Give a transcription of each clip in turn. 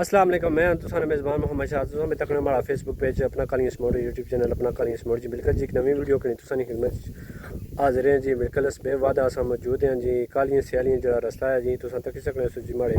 अस्सलाम वालेकुम। मैं तुसाने मेज़बान मोहम्मद शाह में तकना हमारा फेसबुक पेज अपना कालियां स्मोड़ यूट्यूब चैनल अपना कालियां स्मोड़ जी बिल्कुल जी एक नवी वीडियो करी तुसानी खिदमत हाजिर हैं जी। बिल्कुल इस बेवादा अस मौजूद हैं जी। कालियां स्यालियां जो रस्ता है जी तुसा तकी सकने हो जी माड़े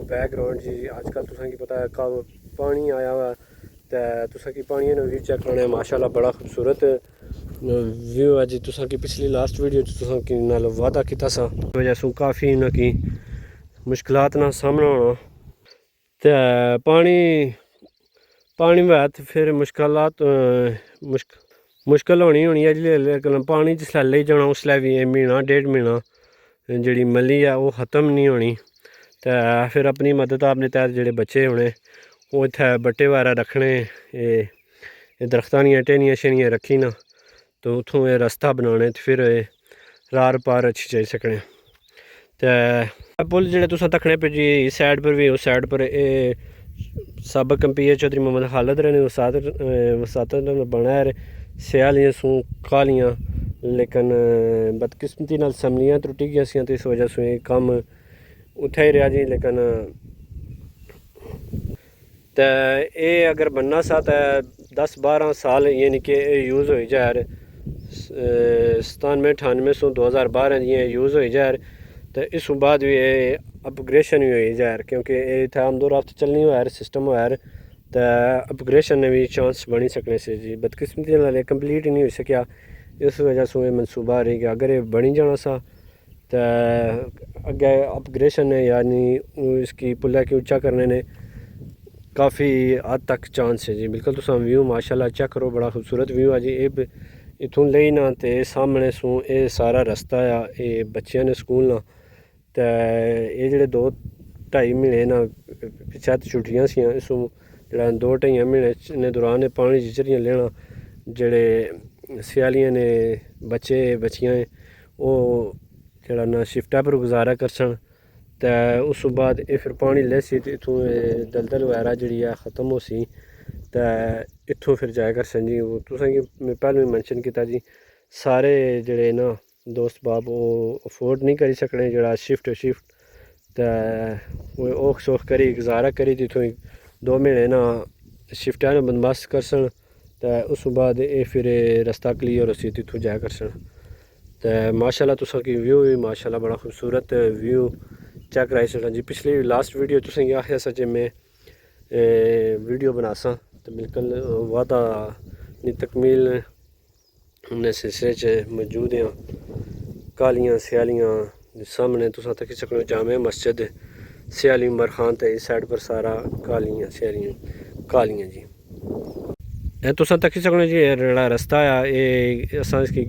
बैकग्राउंड जी। अजकल तुसा की पता है कब पानी आया हुआ तो तुसा की पानी ने व्यू चेक करना है माशाल्लाह बड़ा खूबसूरत व्यू है जी। तुसा की पिछली लास्ट वीडियो तुसा की नाल वादा किया सा वजह से काफ़ी इन्हों की मुश्किलात ना सामना होना तो पानी में तो फिर मुश्किल होनी है जी। लेकिन पानी जिसलै लेई जाना उसलै भी महीना डेढ़ महीना जी मली है वो ख़त्म नहीं होनी। तो फिर अपनी मदद अपने तैह्त जोड़े बच्चे होने वो इत्थै बट्टे वगैरह रखने दरख्तां दियां टहनियां शहनियां रखी ना तो उत्थों ये रस्ता बनाने तो फिर रार पार अच्छी जाई सकने। तो पुल जेह्ड़े तुस तक्कने पे जी इस साइड पर भी उस साइड पर सबक एमपी चौधरी मोहम्मद खालिद ने वसात बनाया स्यालियां सूं कालियां लेकिन बदकिस्मती नाल असैम्बलियां त्रुटी गई सी तो इस वजह से कम उत्थे ही रहा जी। लेकिन तो ये अगर बनना सा तो 10-12 साल यानी कि यूज़ हो जाए 97-98 2012 जी यूज़ हो जाए तो इस बाद भी अपग्रेशन भी हो जाए क्योंकि इतना आमदोरफ्त चलनी होया सिस्टम होया तो अपग्रेशन ने भी चांस बनी सकने से जी। बदकिस्मती नाल कंप्लीट ही नहीं हो सकिया इस वजह से ये मनसूबा रही गया। अगर ये बनी जाना सा तो अगे अपग्रेशन ने यानी इसकी पुल्ला की ऊंचा करने ने काफ़ी हद तक चांस है जी। बिल्कुल तुम व्यू माशाल्लाह चेक करो बड़ा खूबसूरत व्यू है जी। इत्थों लेई ना तो सामने सूं ये सारा रस्ता आ ये बच्चों ने स्कूल ना तो ये जेह्ड़े 2-2.5 महीने ना पिच्छै छुट्टियां सी इसों जेह्ड़ा 2-2.5 महीने दौरान पानी जिचरियां लेना जेह्ड़े स्यालियां ने बच्चे बच्चियां वो जेह्ड़ा ना शिफ्टा पर गुजारा करसन तो उस बाद ये फिर पानी लेसी तो इत्थों दलदल वगैरह जी है ख़त्म हो सी तो इत्थों फिर जाया करसन जी। तुसेंगी मैं पैह्लें भी मैंशन किया जी सारे जेह्ड़े ना दोस्त बाब वो अफोर्ड नहीं करी सकने जेह्ड़ा शिफ्ट तो औख सौख करी गुजारा करी इत्थों 2 महीने ना शिफ्टा ने बंदोबस्त करसन तो उस बाद ये फिर रस्ता क्लीयर होसी तो इत्थों जाया करसन। तो माशाल्लाह तुसा की व्यू भी माशाल्लाह बड़ा खूबसूरत व्यू चेक कराई सकना जी। पिछली लास्ट वीडियो तुसेंगी आखेआ सा जे मैं वीडियो बनासा तो बिल्कुल वादा नी तकमील ने सिलसिले च मौजूद हैं। कालियां स्यालियां सामने तुसा तकी सकने जामे मस्जिद स्याली उमर खान तो इस साइड पर सारा कालियां स्यालियां कालियां जी। तुसा तकी सकने जी जेह्ड़ा रस्ता आ ये असां इसकी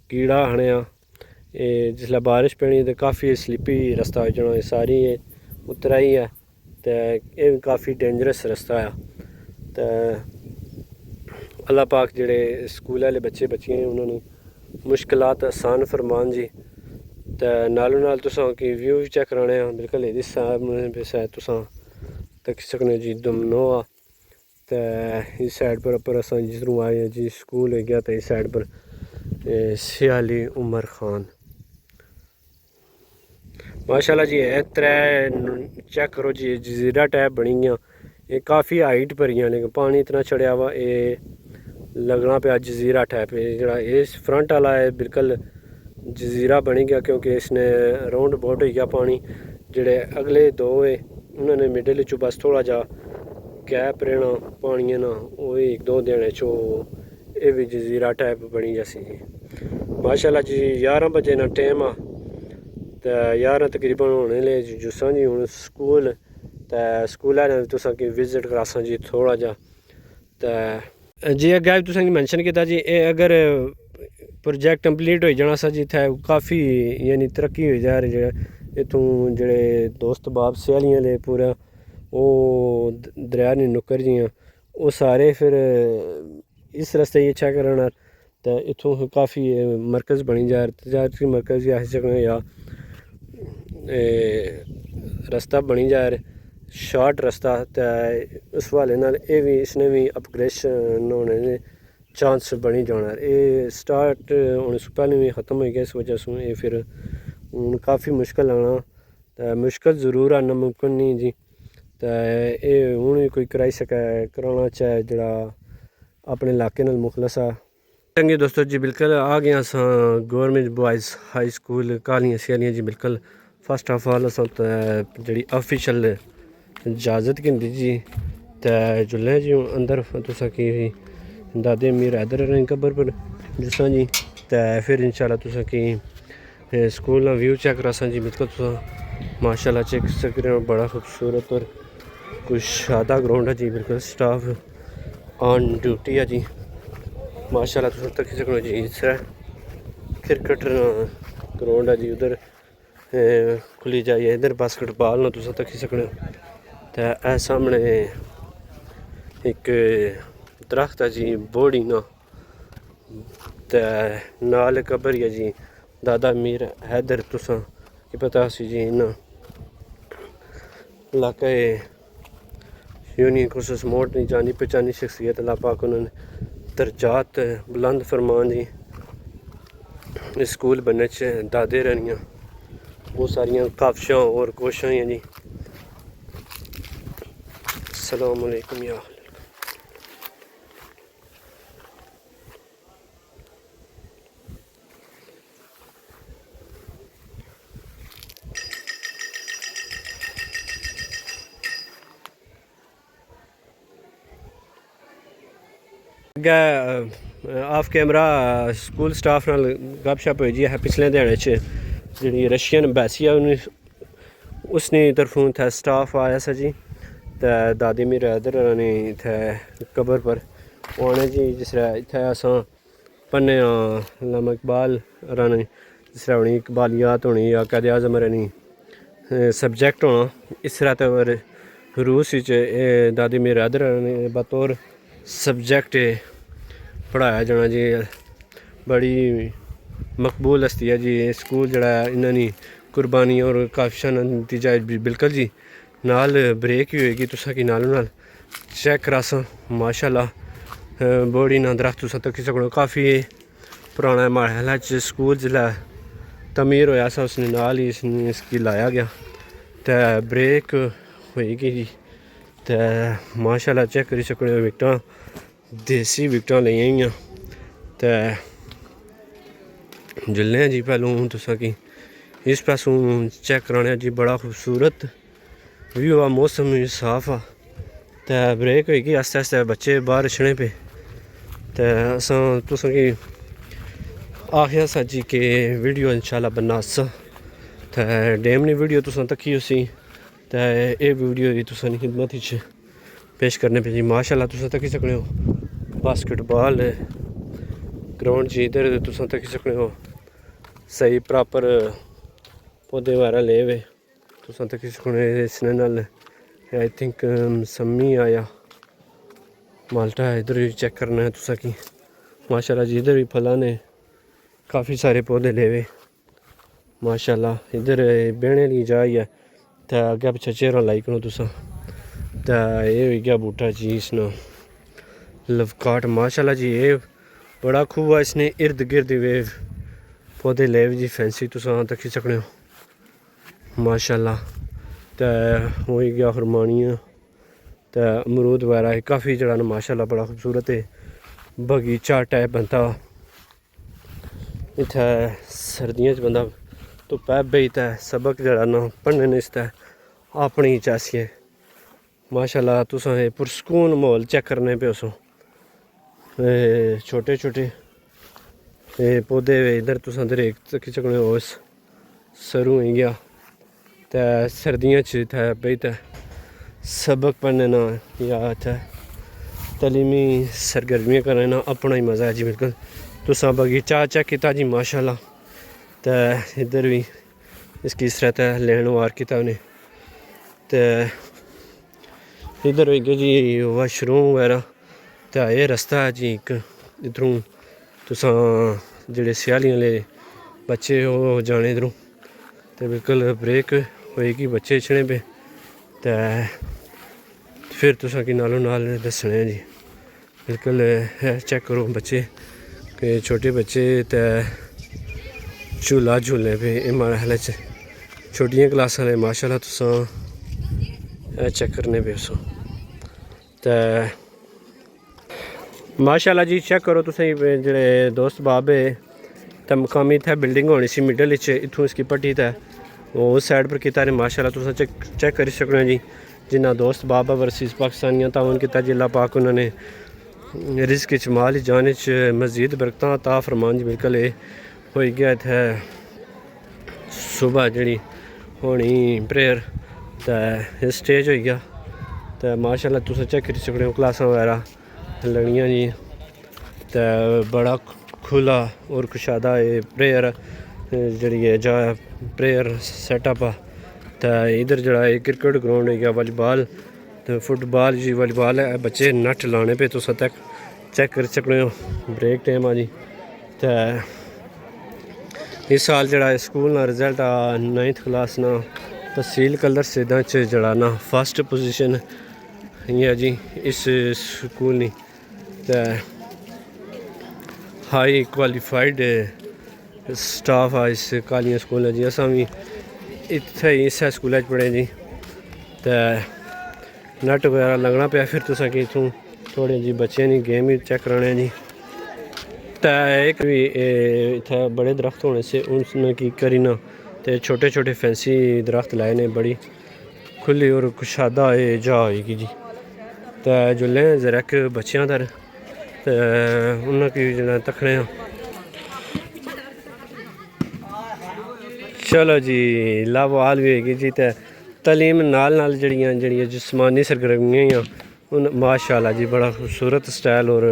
कीड़ा आखने जिसलै बारिश पैनी तो काफ़ी स्लिपी रस्ता हो जाना सारी उतराई है तो ये भी काफ़ी डेंजरस रस्ता है। तो अल्लाह पाक जेह्ड़े स्कूल आह्ले बच्चे बच्चियां उन्होंने मुश्किलात आसान फरमान जी। तो नालों नाल तुसां की व्यू भी चेक कराने बिल्कुल इस साइड तुसां तकी सकने जी दमनोआ तो इस साइड पर अपर असां जिद्धरों आए जी स्कूल हो गया तो इस साइड पर स्याली उमर खान माशाल्लाह जी। त्रै चेक करो जी जजीरा टाइप बनी गया ये काफ़ी हाइट पर गया लेकिन पानी इतना चढ़िया वा ये लगना पे जजीरा टाइप जेह्ड़ा इस फ्रंट वाला है बिल्कुल जजीरा बनी गया क्योंकि इसने राउंड अबाउट हो गया पानी जेह्ड़े अगले दो है उन्होंने मिडल चो बस थोड़ा जा गैप रहना पानिया ना वो 1-2 दिन चो ये भी जजीरा टाइप बनी जैसी जी। माशाल्लाह जी 11 बजे ना टाइम आ तो 11 तकरीबन होने ले जुस्सां जी हूँ स्कूल तो स्कूल ने तुसा की विजिट करासां जी थोड़ा जा तो जी अग्गें तुसेंगी मैंशन किया जी अगर प्रोजेक्ट कंप्लीट हो जाना सा जी इत्थै काफ़ी यानी तरक्की हो जा रही है इत्थूं जेह्ड़े दोस्त बाब स्यालियां ले पूरा वो दरिया नी नुक्कर जियां वो सारे फिर इस रस्ते गी अच्छा करना तो इत्थूं काफ़ी मरकज़ बनी जा तजारती मरकज़ ही आखी सकने या रस्ता बनी जा शार्ट रस्ता तो उस हवाले नाल ये भी इसने भी अपग्रेशन होने दे चांस बनी जाना ये स्टार्ट होने से पहले भी ख़त्म हो गया इस वजह से ये फिर काफ़ी मुश्किल आना तो मुश्किल ज़रूर आना मुमकिन नहीं जी। तो ये हूँ ही कोई कराई सकै कराना चाहे जड़ा अपने इलाके नाल मुखलस आ। चंगे दोस्तों जी बिल्कुल आ गए अस government boys high school Kalian Sialian जी। बिल्कुल फर्स्ट ऑफ ऑल अस जी ऑफिशियल इजाज़त गिनती जी तो जुल्ले जी अंदर तुसा की दादे मीर हैदर रहें कबर पर जिसा जी तो फिर इंशाल्लाह तुसा की स्कूल व्यू चेक करासा जी। बिल्कुल तुसा माशाल्लाह चेक सकते हो बड़ा खूबसूरत और कुछ शादा ग्राउंड है जी। बिल्कुल स्टाफ ऑन ड्यूटी है जी माशाल्लाह तुम तक सकते जी। इस क्रिकेट ग्राउंड है जी उधर खुली जाइए इधर बास्केटबॉल ना तुम तक सकते हो। तो ए सामने एक दरख्त है जी बोड़ी ना तो नाल कबर है जी दादा मीर हैदर तुसा की पता सी जी ना इलाके यूनियन कोर्सेस मोट नहीं जानी पहचानी शख्सियत अल्लाह पाक उन्होंने दर्जात बुलंद फरमान जी। इस स्कूल बनने च दादे रहनियाँ बहुत सारियाँ काफिशां और कोशिशां हैं जी। अस्सलाम वालेकुम या ऑफ कैमरा स्कूल स्टाफ नाल गपशप हुई जी है पिछले दिहाड़े च जी रशियन एम्बेसी है उसने तरफों थे स्टाफ आया सा जी। तो दादी मेरे इधर ने इत्थे कबर पर आने जी जिसलै इत्थे असां पढ़ने अल्लामा इकबाल रानी जिसलै होनी इकबालियात होनी या कैद आज़म रनी सब्जेक्ट होना इस तरह तो रूस दादी मेरे इधर बतौर सब्जेक्ट पढ़ाया जाना जी। बड़ी मकबूल हस्ती है जी स्कूल जड़ा इन्होंने कुर्बानी और काफिशा नतीजा बिल्कुल जी नाल ब्रेक ही होएगी तुसा की नालों नाल चेक करासा माशाल्लाह बड़ी ना दरख्त तुसा तक सकते काफ़ी पुराना महल च स्कूल जिला तमीर होया सा उसने नाल ही इसकी लाया गया तो ब्रेक होएगी जी। तो माशाल्लाह चेक करी सकते हो विकटां देसी विकटां लियां तो जुल्ले जी पहलू तुसा की इस पासों चेक कराने जी बड़ा खूबसूरत व्यू आ मौसम भी साफ आ तो ब्रेक होएगी आस्ते आस्ते बच्चे बाहर छने पे तो असां तुसां की आखिया सा जी के वीडियो इंशाल्लाह बनासा तो डेमनी वीडियो तुसां तकी उसी तो ये वीडियो ही तुसां की खिदमत पेश करने पे जी माशाल्लाह तुसां तकी सकते हो बास्केटबॉल ग्राउंड जी इधर तुसां तकी सकते हो सही प्रॉपर पौधे वगैरह ले वे तुसां तकी सकते इसने नाल आई थिंक मौसमी आया माल्टा है इधर भी चेक करना है तुसा की माशाल्लाह जी। इधर भी फलां ने काफ़ी सारे पौधे लेवे माशाल्लाह। इधर बहने की जगह है तो अग्गें पिछे चेहरा लाई करो तुसा तो ये हो गया बूटा जी इसना लवकाट माशाल्लाह जी। ये बड़ा खूब है इसने इर्द गिर्द वे पौधे ले जी फैंसी तुसा तकी सकते हो माशाल्लाह। तो हो गया खुरमानियाँ तो अमरूद वगैरह काफ़ी जड़ा माशाल्लाह बड़ा खूबसूरत है बगीचा टाइप बनता इत्थे सर्दियों बंदा धुप्पै बेही ते सबक जड़ा ना पढ़ने ने इसते अपनी चासिए माशाल्लाह तुसां पुरसकून माहौल चेक करने पे उसो छोटे छोटे पौधे इधर तुसां दरेक तकी सकने हो सरू हो गया तो सर्दियों इत्थे बेही ते सबक पढ़ने ना या इत्थे तलीमी सरगर्मियाँ करने ना अपना ही मज़ा है जी। बिल्कुल तुसा बगीचा चेक किया जी माशाल्लाह। तो इधर भी इसकी इस तरह लैंड वार किया उन्हें तो इधर हो गया जी वाशरूम वगैरह तो ये रस्ता है जी एक इधरों तुसा जेह्ड़े स्यालियां ले बच्चे हो जाने इधरों तो बिल्कुल ब्रेक होएगी बच्चे छने पे तो फिर तुसा की नालों नाल दसने जी। बिल्कुल चेक करो बच्चे के छोटे बच्चे तो झूला झूलने पे महल च छोटियां क्लासां ने माशाल्लाह तुसां चेक करने पे उसो तो माशाल्लाह जी चेक करो तुसें जेह्ड़े दोस्त बाब है तो मकामी इत्थै बिल्डिंग होनी सी मिडल च इत्थूं इसकी पट्टी ते उस साइड पर कीता माशाल्लाह तुस चेक करी सकने जी जिन्ना दोस्त बाबा वर्सेस पाकिस्तानियां तावन कीता जिला पाक उन्होंने रिस्क च माल जाने च मजीद बरकतां ता फरमान जी बिल्कुल हो गया इत्थै सुबह जी होनी प्रेयर तो स्टेज हो गया तो माशाल्लाह तुस चेक करी सकते हो क्लासां वगैरह लगनियां जी तो बड़ा खुला और कुशादा प्रेयर जी है जा प्रेयर सैटअप आ तो इधर जरा क्रिकेट ग्राउंड हो गया वॉलीबॉल तो फुटबॉल जी वॉलीबॉल है बच्चे नट लाने पे तुस तक चेक कर सकते हो ब्रेक टाइम आ जी तो इस साल जरा स्कूल ना रिजल्ट आ 9th क्लास ना तहसील कलर सिद्धा जरा ना फर्स्ट पोजीशन है जी इस स्कूल नी तो हाई क्वालिफाइड स्टाफ आ इस कालियां स्कूल जी अस भी इत्थे इस स्कूल पढ़े जी तो नट वगैरह लगना पाया फिर तुसा कि इतों थोड़े जी बच्चे नी गेम ही चेक कराने जी तो एक भी इत्थे बड़े दरख्त होने से उनने की करी ना तो छोटे छोटे फैंसी दरख्त लाए ने बड़ी खुली और कुशादा जा होगी जी तो जुल्ले जरक बच्चों दर तो उन्होंने जना तकने चलो जी लाभवाल भी होगी जी तो तलीम नाल जड़ियाँ जिस्मानी सरगर्मियाँ उन माशाल्लाह जी बड़ा खूबसूरत स्टाइल और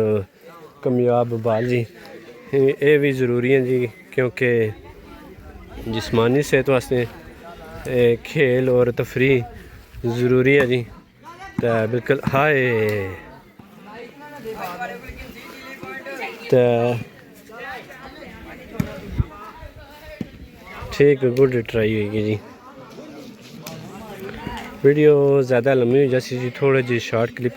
कामयाब बाल जी ये भी ज़रूरी है जी क्योंकि जिस्मानी सेहत वास्ते खेल और तफरी ज़रूरी है जी तो बिल्कुल हाय तो ठीक गुड ट्राई होगी जी वीडियो ज़्यादा लंबी हो जैसी जी थोड़े जी शॉर्ट क्लिप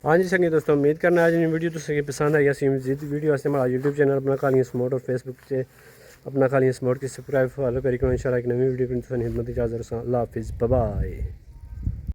हाँ जी संगी दोस्तों उम्मीद करना आज वीडियो तुसें पसंद आई असी मजीद वीडियो वास्ते हमारा यूट्यूब चैनल अपना कालियां स्मार्ट और फेसबुक से अपना कालियां स्मार्ट की सब्सक्राइब फॉलो करी इंशाल्लाह एक नवी वीडियो की खिदमत इजाज़त अल्लाह हाफिज़ बाय बाय।